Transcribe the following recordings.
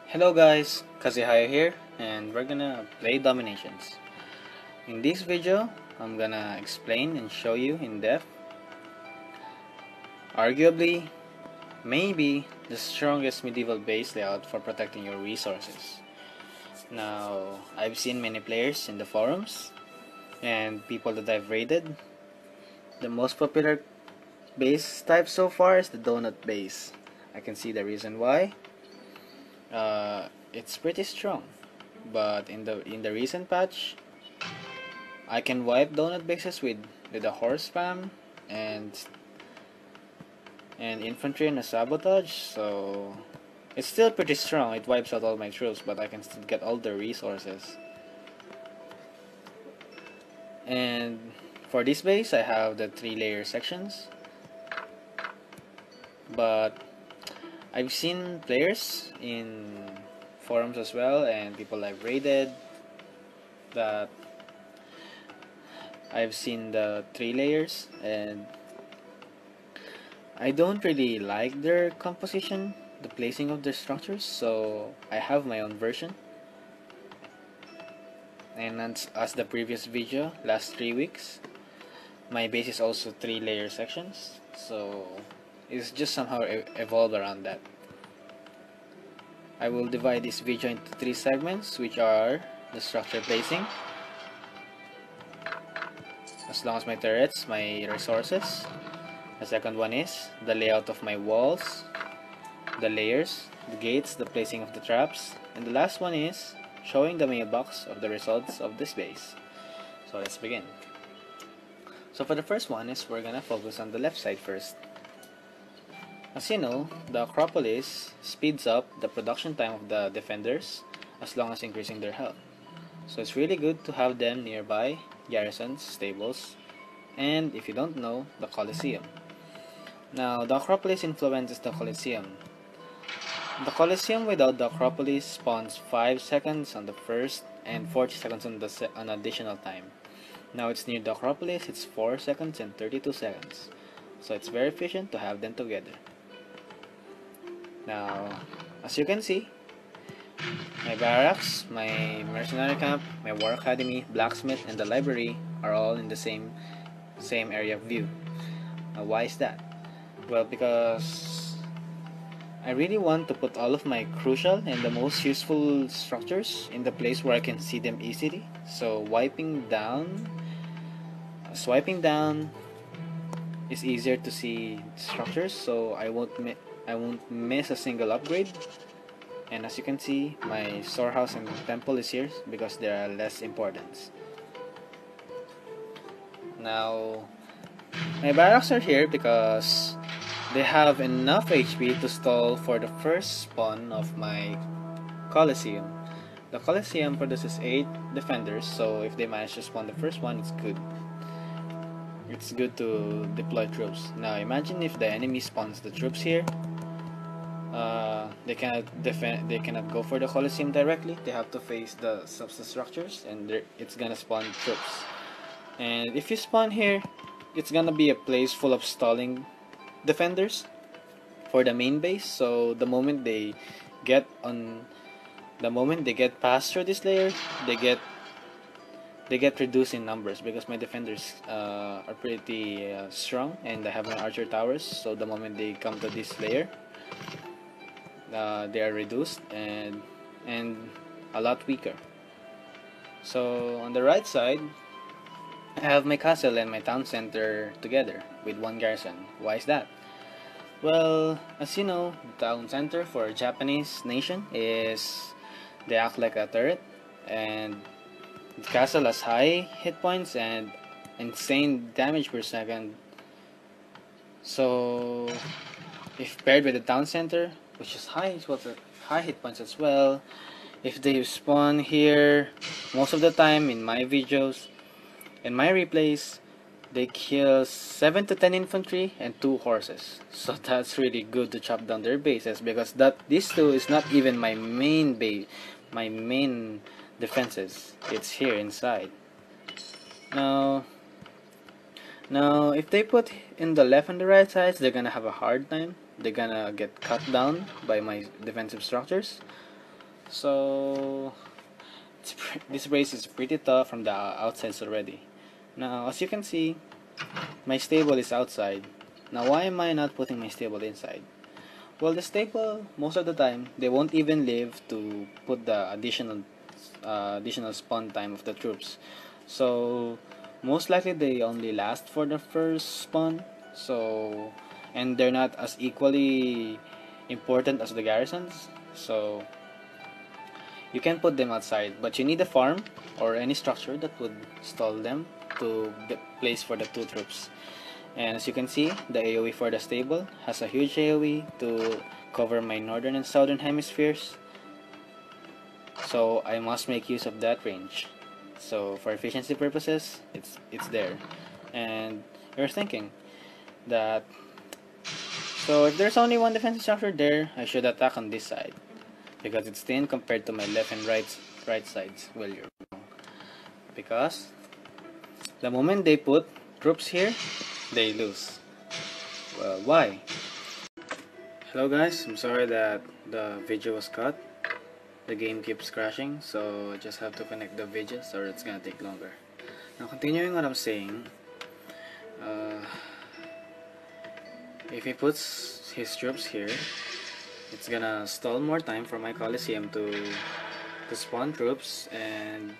Hello guys, Kazihayo here, and we're gonna play Dominations. In this video, I'm gonna explain and show you in depth, arguably, maybe the strongest medieval base layout for protecting your resources. Now, I've seen many players in the forums, and people that I've raided. The most popular base type so far is the donut base. I can see the reason why. It's pretty strong, but in the recent patch, I can wipe donut bases with a horse spam and infantry and a sabotage. So it's still pretty strong. It wipes out all my troops, but I can still get all the resources. And for this base, I have the 3-layer sections, but I've seen players in forums as well and people I've raided that I've seen the 3 layers, and I don't really like their composition, the placing of their structures, so I have my own version. And as the previous video, last 3 weeks, my base is also 3-layer sections, so it's just somehow evolved around that. I will divide this video into 3 segments, which are the structure placing, as long as my turrets, my resources. The second one is the layout of my walls, the layers, the gates, the placing of the traps, and the last one is showing the mailbox of the results of this base. So let's begin. So for the first one is we're gonna focus on the left side first. As you know, the Acropolis speeds up the production time of the defenders as long as increasing their health. So it's really good to have them nearby garrisons, stables, and if you don't know, the Colosseum. Now, the Acropolis influences the Colosseum. The Colosseum without the Acropolis spawns 5 seconds on the first and 40 seconds on additional time. Now it's near the Acropolis, it's 4 seconds and 32 seconds. So it's very efficient to have them together. Now, as you can see, my barracks, my mercenary camp, my war academy, blacksmith, and the library are all in the same area of view. Why is that? Well, because I really want to put all of my crucial and the most useful structures in the place where I can see them easily. So swiping down is easier to see structures, so I won't miss a single upgrade. And as you can see, my storehouse and temple is here because they are less importance. Now, my barracks are here because they have enough HP to stall for the first spawn of my Colosseum. The Colosseum produces 8 defenders, so if they manage to spawn the first one, it's good. It's good to deploy troops. Now imagine if the enemy spawns the troops here. They cannot go for the Colosseum directly. They have to face the substance structures, and it's gonna spawn troops. And if you spawn here, it's gonna be a place full of stalling defenders for the main base. So the moment they get past through this layer, they get reduced in numbers because my defenders are pretty strong, and I have my archer towers. So the moment they come to this layer, they are reduced and a lot weaker. So on the right side, I have my castle and my town center together with 1 garrison. Why is that? Well, as you know, the town center for a Japanese nation is they act like a turret, and the castle has high hit points and insane damage per second. So if paired with the town center, which is high hit points as well, if they spawn here, most of the time in my videos, in my replays, they kill 7 to 10 infantry and 2 horses. So that's really good to chop down their bases, because these 2 is not even my main base, my main defenses. It's here inside. Now if they put in the left and the right sides, they're gonna have a hard time. They're gonna get cut down by my defensive structures. So this base is pretty tough from the outsides already. Now, as you can see, my stable is outside. Now, why am I not putting my stable inside? Well, the stable, most of the time, they won't even live to put the additional spawn time of the troops. So, most likely they only last for the first spawn. So, and they're not as equally important as the garrisons. So, you can put them outside, but you need a farm or any structure that would stall them to get place for the two troops. And as you can see, the AoE for the stable has a huge AoE to cover my northern and southern hemispheres. So I must make use of that range. So for efficiency purposes, it's there. And you're thinking that, so if there's only one defensive structure there, I should attack on this side because it's thin compared to my left and right sides. Well, you're wrong, because the moment they put troops here, they lose. Well, why? Hello guys, I'm sorry that the video was cut. The game keeps crashing, so I just have to connect the videos or it's gonna take longer. Now, continuing what I'm saying, uh, if he puts his troops here, it's gonna stall more time for my Coliseum to spawn troops, and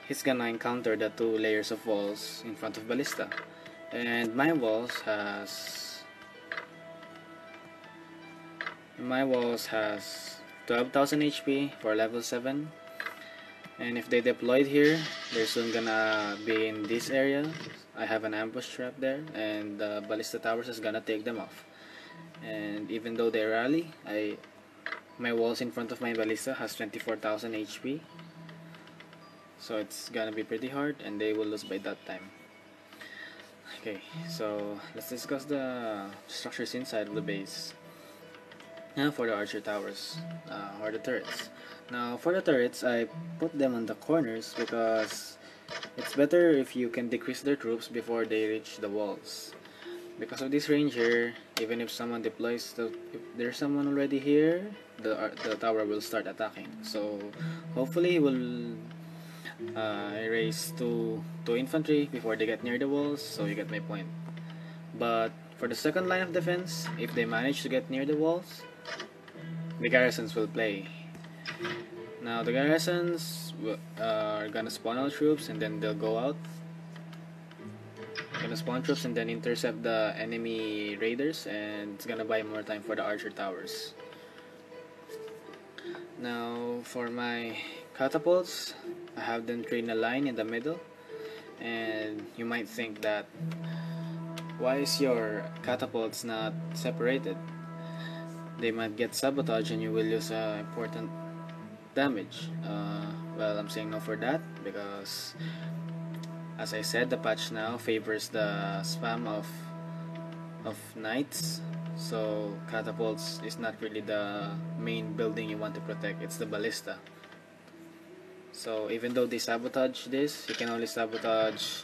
he's gonna encounter the two layers of walls in front of Ballista. And my walls has 12,000 HP for level 7, and if they deployed here, they're soon gonna be in this area. I have an ambush trap there, and the ballista towers is gonna take them off. And even though they rally, my walls in front of my ballista has 24,000 HP, so it's gonna be pretty hard, and they will lose by that time. Okay, so let's discuss the structures inside of the base. Now for the archer towers, or the turrets. Now for the turrets, I put them on the corners because it's better if you can decrease their troops before they reach the walls. Because of this range here, even if someone deploys, if there's someone already here, the tower will start attacking. So hopefully we'll erase two infantry before they get near the walls, so you get my point. But for the second line of defense, if they manage to get near the walls, the garrisons will play. Now the garrisons are gonna spawn all troops, and then they'll go out. Gonna spawn troops and then intercept the enemy raiders, and it's gonna buy more time for the archer towers. Now for my catapults, I have them train a line in the middle, and you might think that, why is your catapults not separated? They might get sabotaged and you will lose important damage. Well, I'm saying no for that, because as I said, the patch now favors the spam of knights, so catapults is not really the main building you want to protect, it's the ballista. So even though they sabotage this, you can only sabotage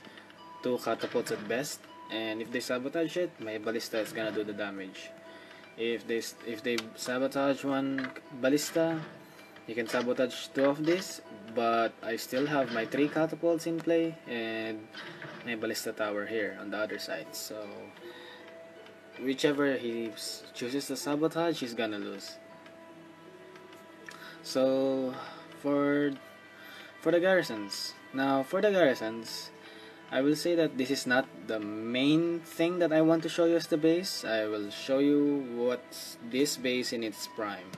2 catapults at best, and if they sabotage it, my ballista is gonna do the damage. If they sabotage 1 ballista, you can sabotage 2 of this, but I still have my 3 catapults in play and my ballista tower here on the other side. So whichever he chooses to sabotage, he's gonna lose. So for the garrisons. Now for the garrisons, I will say that this is not the main thing that I want to show you as the base. I will show you what's this base in its prime.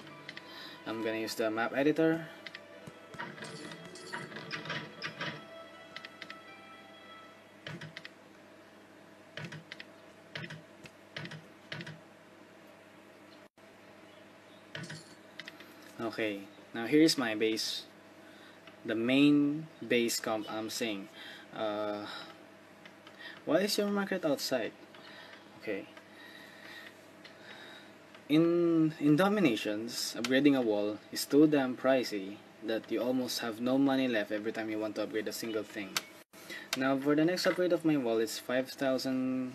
I'm gonna use the map editor. Okay, now here's my base. The main base comp I'm saying. Why is your market outside? Okay. In Dominations, upgrading a wall is too damn pricey that you almost have no money left every time you want to upgrade a single thing. Now for the next upgrade of my wall, it's 5,000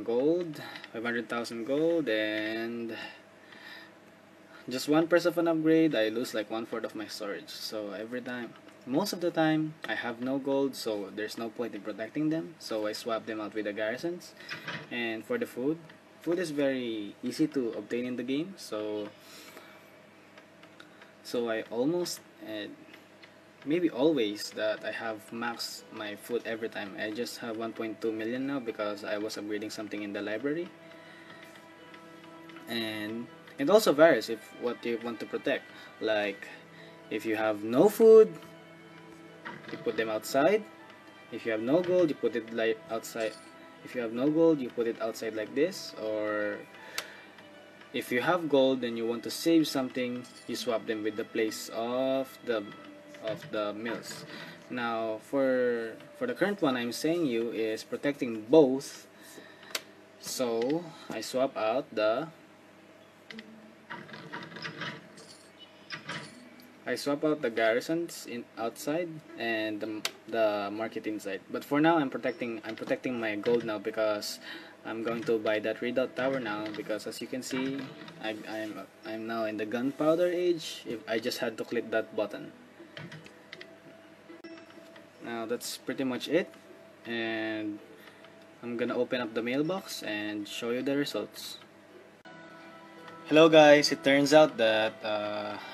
gold, 500,000 gold, and just one press of an upgrade, I lose like 1/4 of my storage. So every time, most of the time, I have no gold, so there's no point in protecting them. So I swap them out with the garrisons. And for the food, food is very easy to obtain in the game. So I almost maybe always that I have maxed my food every time. I just have 1.2 million now because I was upgrading something in the library. And it also varies if what you want to protect. Like if you have no food, you put them outside. If you have no gold, you put it like outside. If you have no gold, you put it outside like this. Or if you have gold and you want to save something, you swap them with the place of the mills. Now for the current one I'm saying you is protecting both. So I swap out the garrisons in outside and the market inside. But for now I'm protecting my gold now because I'm going to buy that redoubt tower now, because as you can see I'm now in the gunpowder age. If I just had to click that button. Now that's pretty much it, and I'm gonna open up the mailbox and show you the results. Hello guys, it turns out that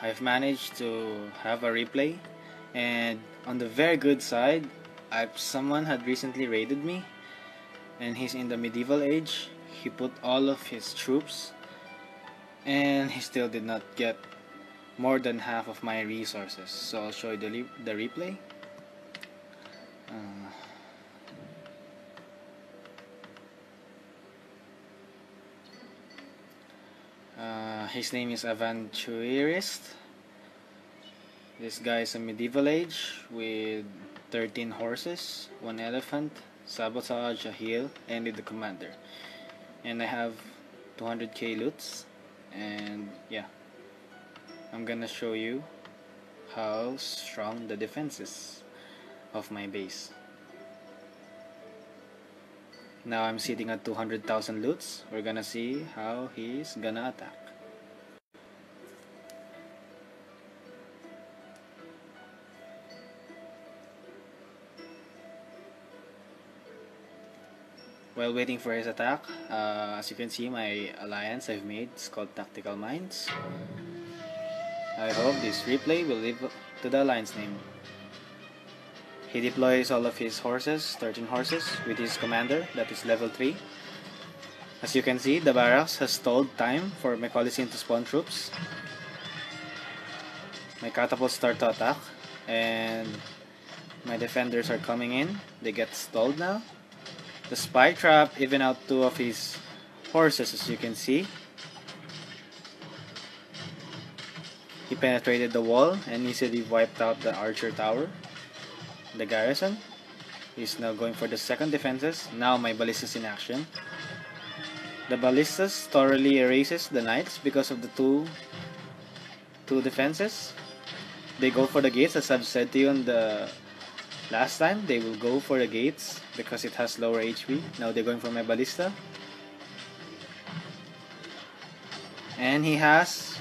I've managed to have a replay, and on the very good side, someone had recently raided me, and he's in the medieval age. He put all of his troops, and he still did not get more than half of my resources. So I'll show you the replay. His name is Aventurist. This guy is a medieval age with 13 horses, 1 elephant, sabotage, a heal, and the commander. And I have 200k loots, and yeah, I'm gonna show you how strong the defense is of my base. Now I'm sitting at 200,000 loots. We're gonna see how he's gonna attack. While waiting for his attack, as you can see, my alliance I've made is called Tactical Minds. I hope this replay will live up to the alliance name. He deploys all of his horses, 13 horses, with his commander, that is level 3. As you can see, the barracks has stalled time for my Coliseum to spawn troops. My catapults start to attack, and my defenders are coming in. They get stalled now. The spy trap even out 2 of his horses, as you can see. He penetrated the wall and easily wiped out the archer tower. The garrison is now going for the second defenses. Now my ballistas in action. The ballistas thoroughly erases the knights because of the two defenses. They go for the gates, as I've said to you on the last time. They will go for the gates because it has lower HP. Now they're going for my ballista. And he has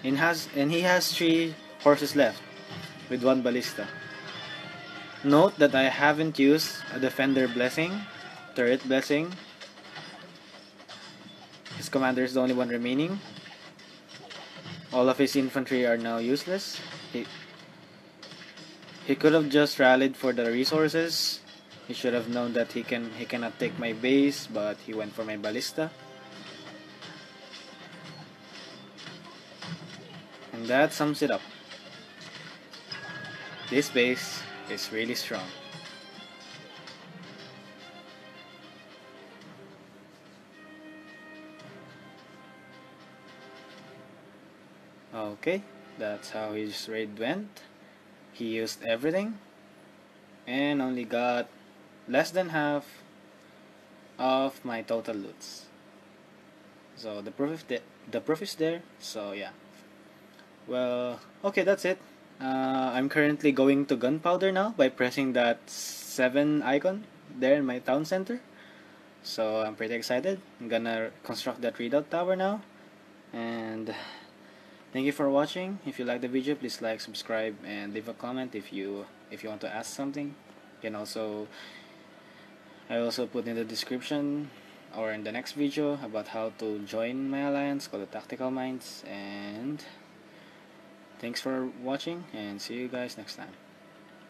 3 horses left with 1 ballista. Note that I haven't used a defender blessing, turret blessing. His commander is the only one remaining. All of his infantry are now useless. He could have just rallied for the resources. He should have known that he cannot take my base, but he went for my ballista. And that sums it up. This base is really strong. Okay, that's how his raid went. He used everything and only got less than half of my total loots. So the proof is there. So yeah. Well, okay, that's it. I'm currently going to gunpowder now by pressing that 7 icon there in my town center. So I'm pretty excited. I'm gonna construct that redoubt tower now, and Thank you for watching. If you like the video, please like, subscribe, and leave a comment if you want to ask something. You can also I also put in the description or in the next video about how to join my alliance called the Tactical Minds. And thanks for watching, and see you guys next time.